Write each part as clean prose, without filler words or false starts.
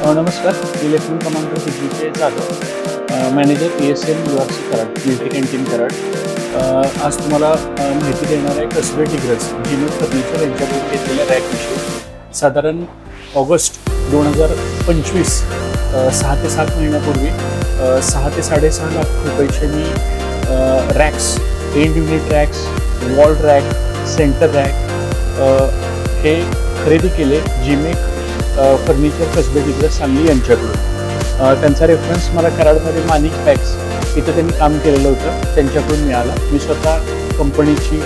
नमस्कार, मी lieutenant commander Digvijay Jadhav, manager PSM URC Karad, military canteen Karad. आज तुम्हाला माहिती देणार आहे कसबे डिग्रज जिनोद फर्निचर यांच्याकडून घेतलेल्या रॅकविषयी. साधारण ऑगस्ट 2025 6 ते 7 महिन्यापूर्वी 6 ते 6.5 लाख रुपयाचे मी racks, end unit racks, wall rack, center rack हे खरेदी केले जिमेक फर्निचर कसबे डिग्रज सांगली यांच्याकडून. त्यांचा रेफरन्स मला कराडमध्ये माणिक पॅक्स इथं त्यांनी काम केलेलं होतं, त्यांच्याकडून मिळाला. मी स्वतः कंपनीची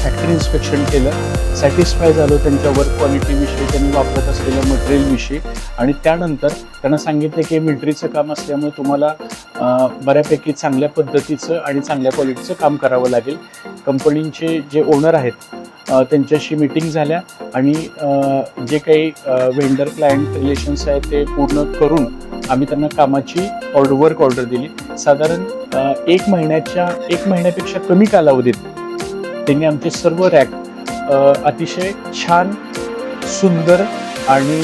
फॅक्टरी इन्स्पेक्शन केलं, सॅटिस्फाय झालो त्यांच्या वर्क क्वालिटीविषयी, त्यांनी वापरत असलेल्या मटेरियलविषयी. आणि त्यानंतर त्यांना सांगितलं की मिलिटरीचं काम असल्यामुळे तुम्हाला बऱ्यापैकी चांगल्या पद्धतीचं आणि चांगल्या क्वालिटीचं काम करावं लागेल. कंपनीचे जे ओनर आहेत त्यांच्याशी मीटिंग झाल्या आणि जे काही वेंडर क्लायंट रिलेशन्स आहेत ते पूर्ण करून आम्ही त्यांना कामाची वर्क ऑर्डर दिली. साधारण 1 महिन्यापेक्षा कमी कालावधीत त्यांनी आमचे सर्व रॅक अतिशय छान, सुंदर आणि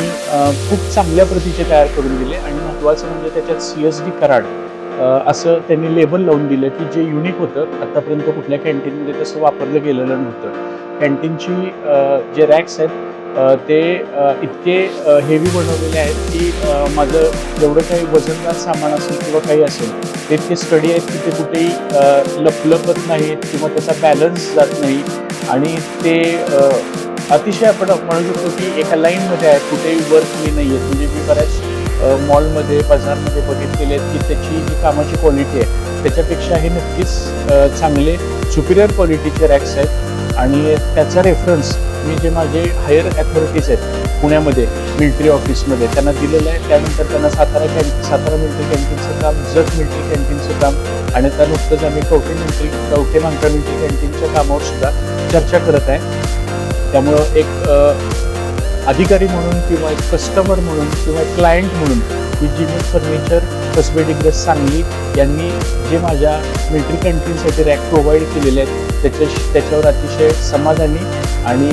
खूप चांगल्या प्रतीचे तयार करून दिले. आणि महत्त्वाचं म्हणजे त्याच्यात CSD कराड असं त्यांनी लेबल लावून दिलं की जे युनिक होतं, आत्तापर्यंत कुठल्या कॅन्टीनमध्ये तसं वापरलं गेलेलं नव्हतं. कॅन्टीनची जे रॅक्स आहेत ते इतके हेवी बनवलेले आहेत की माझं जेवढं काही वजनदार सामान असेल किंवा काही असेल ते इतके स्टडी आहेत की ते कुठेही लपलपत नाहीत किंवा त्याचा बॅलन्स जात नाही. आणि ते अतिशय आपण म्हणू शकतो की एका लाईनमध्ये आहेत, कुठेही वर्कली नाही आहेत. म्हणजे मी बऱ्याच मॉलमध्ये, बाजारमध्ये बघितलेले आहेत की त्याची जी कामाची क्वालिटी आहे त्याच्यापेक्षा हे नक्कीच चांगले सुपिरियर क्वालिटीचे रॅक्स आहेत. आणि त्याचा रेफरन्स मी जे माझे हायर अथॉरिटीज आहेत पुण्यामध्ये मिलिटरी ऑफिसमध्ये त्यांना दिलेलं आहे. त्यानंतर त्यांना सातारा मिलिटरी कॅन्टीनचं काम, जत मिलिटरी कॅन्टीनचं काम आणि आता नुकतंच आम्ही कवठे मांका मिलिटरी कॅन्टीनच्या कामावर सुद्धा चर्चा करत आहे. त्यामुळं एक अधिकारी म्हणून किंवा एक कस्टमर म्हणून किंवा एक क्लायंट म्हणून की जिमेक फर्निचर कसबे डिग्रज सांगली यांनी जे माझ्या मिलिटरी कॅन्टीनसाठी रॅक प्रोव्हाइड केलेले आहेत त्याच्यावर अतिशय समाधानी आणि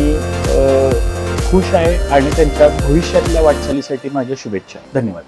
खुश आहे. आणि त्यांच्या भविष्यातल्या वाटचालीसाठी माझ्या शुभेच्छा. धन्यवाद.